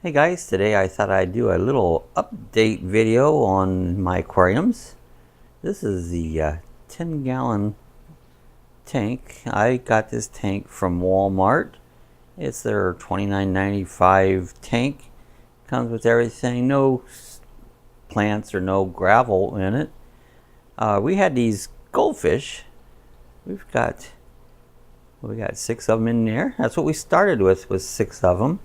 Hey guys, today I thought I'd do a little update video on my aquariums. This is the 10-gallon tank. I got this tank from Walmart. It's their $29.95 tank. Comes with everything, no plants or no gravel in it. We had these goldfish. We got 6 of them in there. That's what we started with, was 6 of them.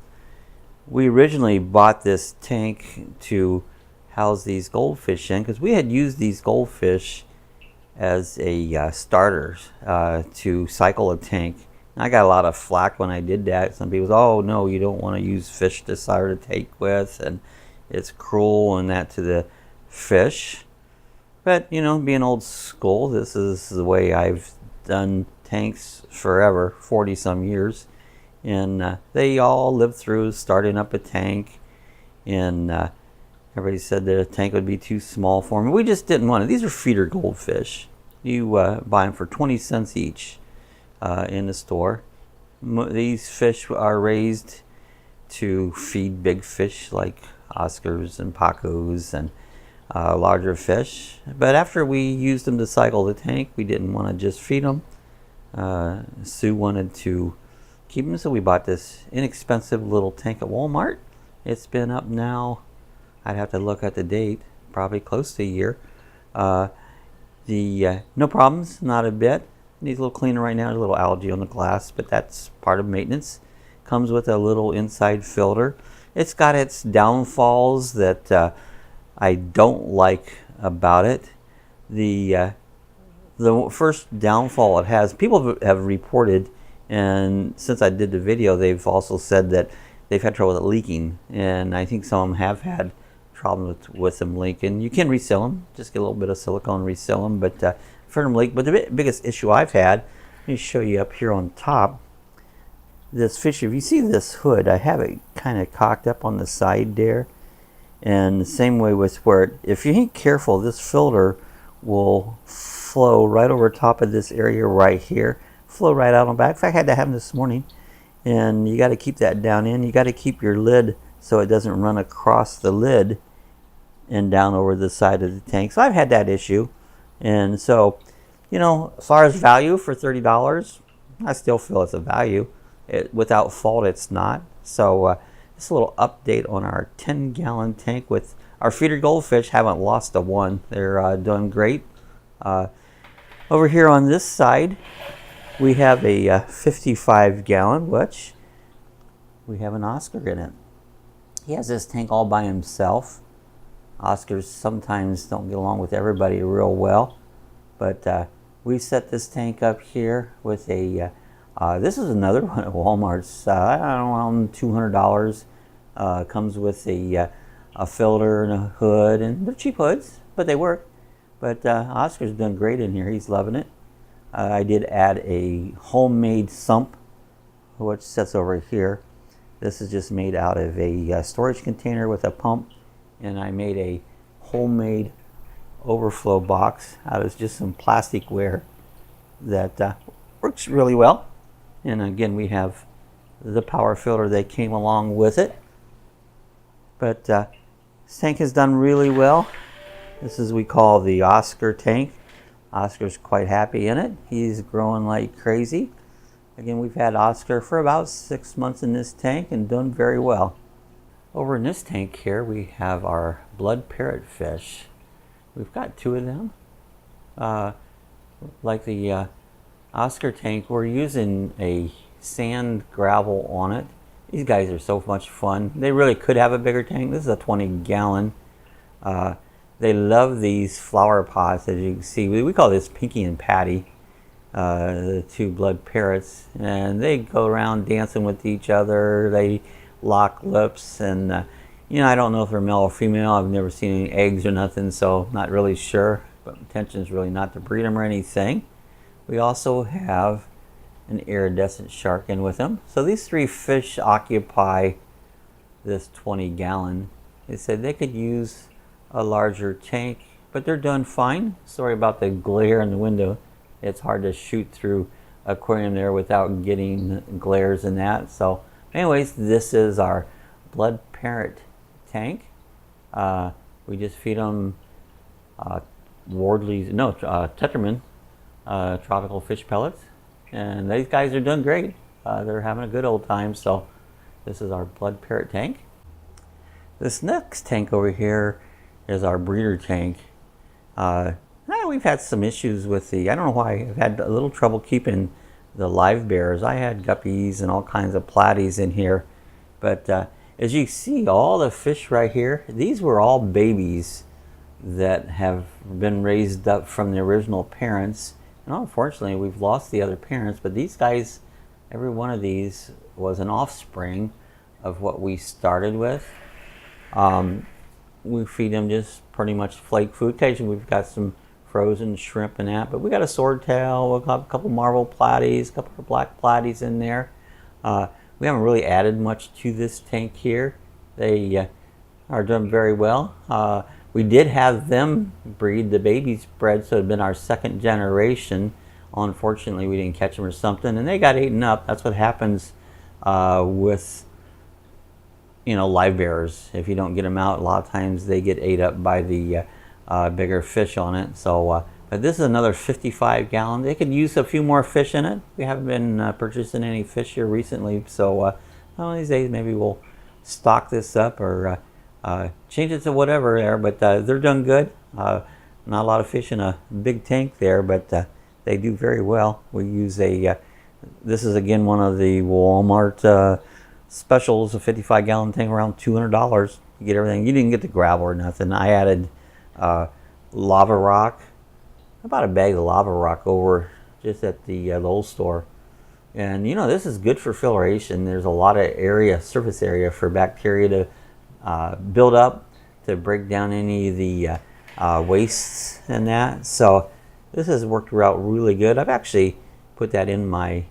We originally bought this tank to house these goldfish in because we had used these goldfish as a starter to cycle a tank. And I got a lot of flack when I did that. Some people said, oh no, you don't want to use fish to start a tank with, and it's cruel and that to the fish. But you know, being old school, this is the way I've done tanks forever, 40 some years. And they all lived through starting up a tank, and everybody said the tank would be too small for them. We just didn't want it. These are feeder goldfish. You buy them for 20 cents each in the store. These fish are raised to feed big fish like Oscars and Pacos and larger fish. But after we used them to cycle the tank, we didn't want to just feed them. Sue wanted to keep them, so we bought this inexpensive little tank at Walmart. It's been up now, I'd have to look at the date, probably close to a year. No problems, not a bit. Needs a little cleaner right now. There's a little algae on the glass, but that's part of maintenance. Comes with a little inside filter. It's got its downfalls that I don't like about it. The first downfall it has, people have reported, and since I did the video, they've also said that they've had trouble with it leaking. And I think some of them have had problems with them leaking. You can reseal them. Just get a little bit of silicone and reseal them. But for them leak. But the biggest issue I've had, let me show you up here on top. This fish, if you see this hood, I have it kind of cocked up on the side there. And the same way with where, if you ain't careful, this filter will flow right over top of this area right here. Flow right out on back. In fact, I had that happen this morning, and you got to keep that down in. You got to keep your lid so it doesn't run across the lid and down over the side of the tank. So I've had that issue, and so, you know, as far as value for $30, I still feel it's a value. Without fault, it's not. So just a little update on our 10-gallon tank with our feeder goldfish. Haven't lost a one. They're doing great. Over here on this side, we have a 55-gallon, which we have an Oscar in it. He has this tank all by himself. Oscars sometimes don't get along with everybody real well, but we set this tank up here with a, this is another one at Walmart's, I don't know, $200. Comes with a filter and a hood, and they're cheap hoods, but they work. But Oscar's done great in here. He's loving it. I did add a homemade sump, which sits over here. This is just made out of a storage container with a pump, and I made a homemade overflow box out of just some plasticware that works really well. And again, we have the power filter that came along with it. But this tank has done really well. This is what we call the Oscar tank. Oscar's quite happy in it. He's growing like crazy. Again, we've had Oscar for about 6 months in this tank and done very well. Over in this tank here, we have our blood parrot fish. We've got 2 of them. Like the Oscar tank, we're using a sand gravel on it. These guys are so much fun. They really could have a bigger tank. This is a 20-gallon. They love these flower pots, as you can see. We call this Pinky and Patty, the 2 blood parrots. And they go around dancing with each other. They lock lips. And, you know, I don't know if they're male or female. I've never seen any eggs or nothing, so not really sure. But intention is really not to breed them or anything. We also have an iridescent shark in with them. So these 3 fish occupy this 20-gallon. They said they could use a larger tank, but they're done fine. Sorry about the glare in the window. It's hard to shoot through aquarium there without getting glares and that. So anyways, this is our blood parrot tank. We just feed them Tetterman tropical fish pellets, and these guys are doing great. They're having a good old time. So this is our blood parrot tank. This next tank over here is our breeder tank. We've had some issues with I don't know why, I've had a little trouble keeping the live bears. I had guppies and all kinds of platies in here, but as you see, all the fish right here, these were all babies that have been raised up from the original parents. And unfortunately, we've lost the other parents, but these guys, every one of these was an offspring of what we started with. We feed them just pretty much flake food. Occasionally we've got some frozen shrimp and that, but we got a swordtail, we've got a couple marble platies, a couple of black platies in there. We haven't really added much to this tank here. They are doing very well. We did have them breed, the babies bred, so it had been our second generation. Unfortunately, we didn't catch them or something, and they got eaten up. That's what happens with live bears. If you don't get them out, a lot of times they get ate up by the bigger fish on it. So, but this is another 55 gallon. They could use a few more fish in it. We haven't been purchasing any fish here recently, so one of these days maybe we'll stock this up or change it to whatever there. But they're doing good. Not a lot of fish in a big tank there, but they do very well. We use this is again one of the Walmart specials, a 55 gallon tank, around $200. You get everything. You didn't get the gravel or nothing. I added lava rock, about a bag of lava rock over just at the old store. And this is good for filtration. There's a lot of surface area for bacteria to build up, to break down any of the wastes and that. So this has worked out really good. I've actually put that in my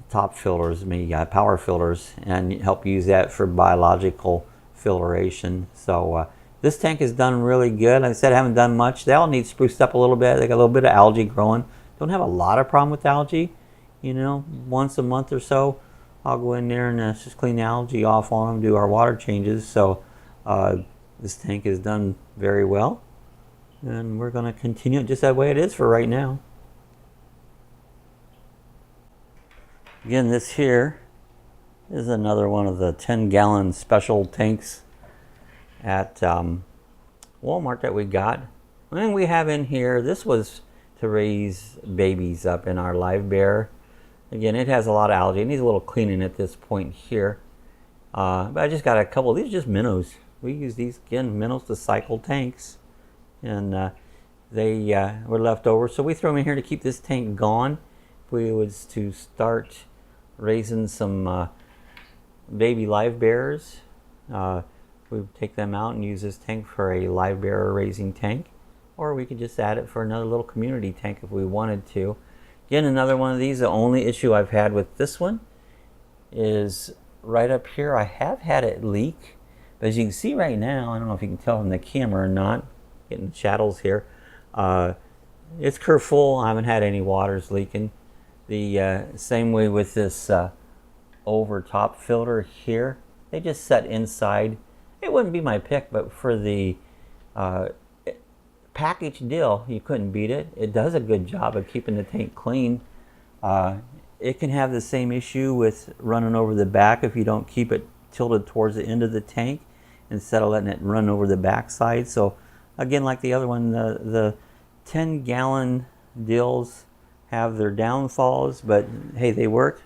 top filters, power filters, and help use that for biological filtration. So this tank is done really good. Like I said, I haven't done much. They all need spruced up a little bit. They got a little bit of algae growing. Don't have a lot of problem with algae. Once a month or so, I'll go in there and just clean the algae off on them, do our water changes. So this tank is done very well, and we're going to continue it just that way it is for right now. Again, this here is another one of the 10-gallon special tanks at Walmart that we got. And we have in here, this was to raise babies up in our live bear. Again, it has a lot of algae. It needs a little cleaning at this point here. But I just got a couple. These are just minnows. We use these, again, minnows to cycle tanks. And they were left over. So we threw them in here to keep this tank gone. If we was to start raising some baby live bears, we would take them out and use this tank for a live bear raising tank, or we could just add it for another little community tank if we wanted to. Again, another one of these. The only issue I've had with this one is right up here. I have had it leak, but as you can see right now, I don't know if you can tell from the camera or not, getting shadows here, it's curved full. I haven't had any waters leaking. The same way with this over top filter here. They just set inside. It wouldn't be my pick, but for the package deal, you couldn't beat it. It does a good job of keeping the tank clean. It can have the same issue with running over the back if you don't keep it tilted towards the end of the tank instead of letting it run over the back side. So again, like the other one, the 10-gallon deals have their downfalls, but hey, they work.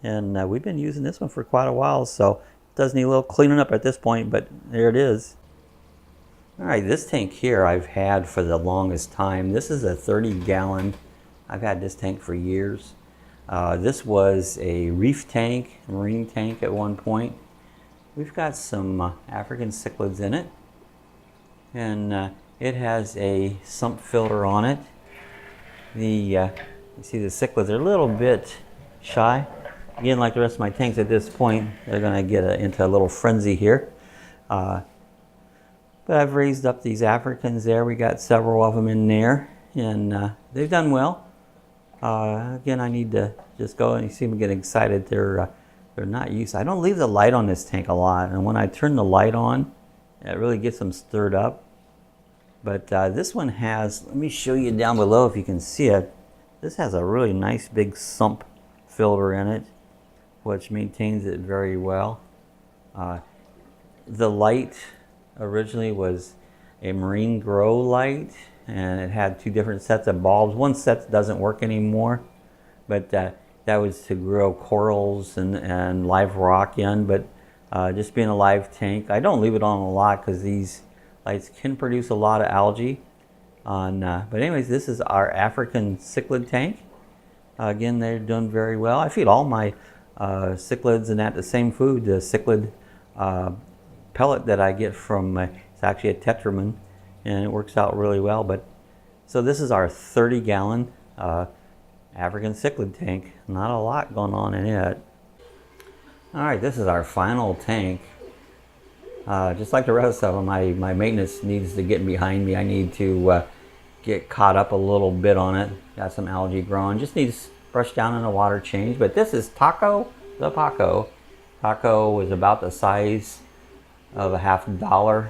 And we've been using this one for quite a while, so it does need a little cleaning up at this point, but there it is. All right, this tank here I've had for the longest time. This is a 30-gallon. I've had this tank for years. This was a reef tank, marine tank at one point. We've got some African cichlids in it, and it has a sump filter on it. You see the cichlids are a little bit shy. Again, like the rest of my tanks at this point, they're going to get into a little frenzy here. But I've raised up these Africans there. We got several of them in there, and they've done well. Again, I need to just go, and you see them getting excited. They're they're not used. I don't leave the light on this tank a lot, and when I turn the light on, it really gets them stirred up. But this one has, let me show you down below if you can see it. This has a really nice big sump filter in it, which maintains it very well. The light originally was a marine grow light, and it had two different sets of bulbs. One set doesn't work anymore, but that was to grow corals and live rock in. But just being a live tank, I don't leave it on a lot because these lights can produce a lot of algae. But anyways, this is our African cichlid tank. Again, they're doing very well. I feed all my cichlids and the same food, the cichlid pellet that I get from, it's actually a tetramin, and it works out really well. But so this is our 30-gallon African cichlid tank. Not a lot going on in it. All right, this is our final tank. Just like the rest of them, my maintenance needs to get behind me. I need to get caught up a little bit on it. Got some algae growing. Just needs brush down and a water change. But this is Taco the Pacu. Paco is about the size of a $50.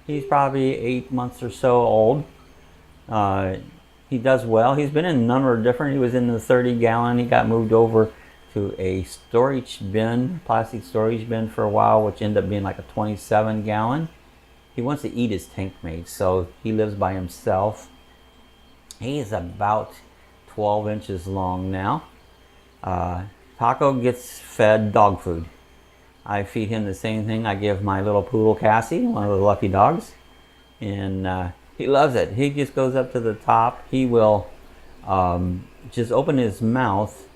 He's probably 8 months or so old. He does well. He's been in a number of different, he was in the 30-gallon. He got moved over to a storage bin, plastic storage bin for a while, which ended up being like a 27-gallon. He wants to eat his tank mates, so he lives by himself. He is about 12 inches long now. Paco gets fed dog food. I feed him the same thing I give my little poodle Cassie, one of the lucky dogs, and he loves it. He just goes up to the top. He will just open his mouth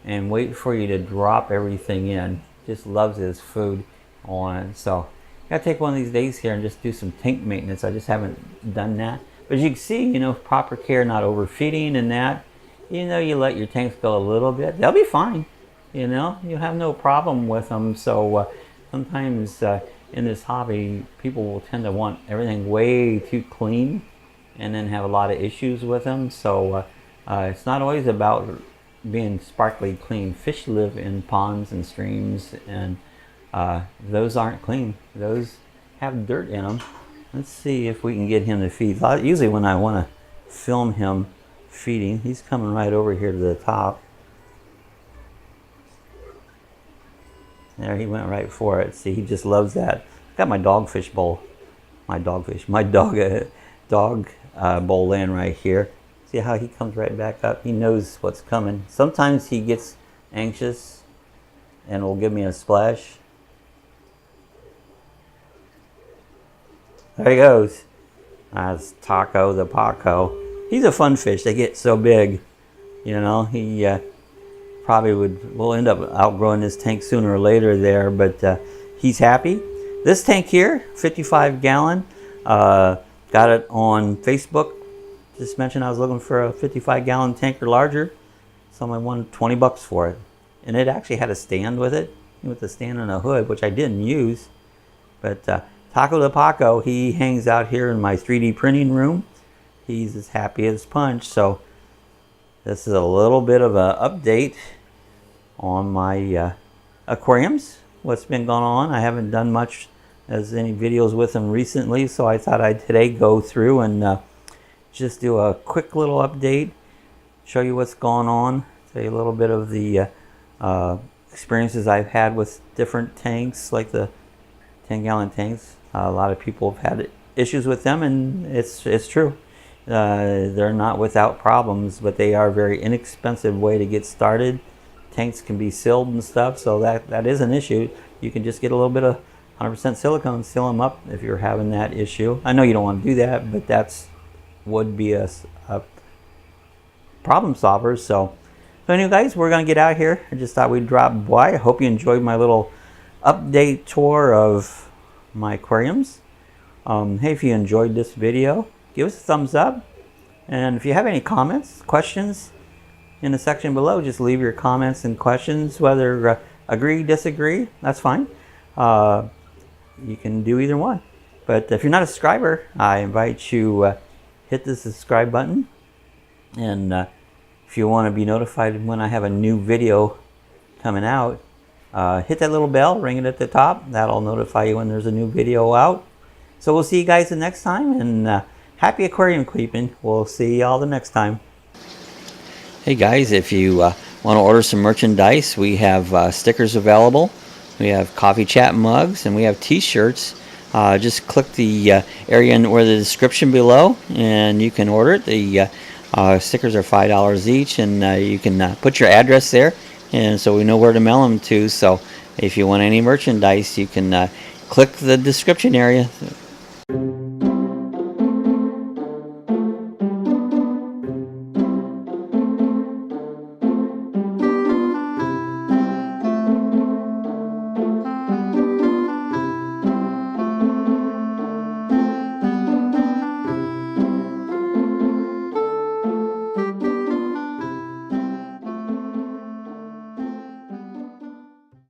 and wait for you to drop everything in. Just loves his food on it. So I gotta take one of these days here and just do some tank maintenance. I just haven't done that. But as you can see, you know, proper care, not overfeeding and that. You know, you let your tanks go a little bit, they'll be fine. You know, you have no problem with them. So sometimes in this hobby, people will tend to want everything way too clean and then have a lot of issues with them. So it's not always about being sparkly clean. Fish live in ponds and streams, and those aren't clean. Those have dirt in them. Let's see if we can get him to feed. Usually when I want to film him feeding, he's coming right over here to the top. There, he went right for it. See, he just loves that. Got my dogfish bowl, my dog bowl laying right here. See how he comes right back up? He knows what's coming. Sometimes he gets anxious and will give me a splash. There he goes. That's Taco the Pacu. He's a fun fish. They get so big, you know. He probably will end up outgrowing this tank sooner or later there, but he's happy. This tank here, 55-gallon, got it on Facebook. Just mentioned I was looking for a 55-gallon tank or larger. Someone wanted $20 for it. And it actually had a stand with it, with the stand and a hood, which I didn't use. But Taco the Pacu, he hangs out here in my 3D printing room. He's as happy as punch. So this is a little bit of an update on my aquariums, what's been going on. I haven't done much as any videos with them recently, so I thought I'd today go through and just do a quick little update, show you what's going on, tell you a little bit of the experiences I've had with different tanks, like the 10-gallon tanks. A lot of people have had issues with them, and it's true. They're not without problems, but they are a very inexpensive way to get started. Tanks can be sealed and stuff, so that is an issue. You can just get a little bit of 100% silicone, seal them up if you're having that issue. I know you don't want to do that, but that's would be a problem solver. So anyway, guys, we're gonna get out here. I just thought we'd drop by. I hope you enjoyed my little update tour of my aquariums. Hey, if you enjoyed this video, give us a thumbs up, and if you have any comments, questions in the section below, just leave your comments and questions, whether agree, disagree, that's fine. You can do either one. But if you're not a subscriber, I invite you hit the subscribe button, and if you want to be notified when I have a new video coming out, hit that little bell, ring it at the top. That'll notify you when there's a new video out. So we'll see you guys the next time, and happy aquarium keeping. We'll see y'all the next time. Hey guys, if you want to order some merchandise, we have stickers available. We have coffee chat mugs, and we have t-shirts. Just click the area where the description below, and you can order it. The stickers are $5 each, and you can put your address there, and so we know where to mail them to. So if you want any merchandise, you can click the description area.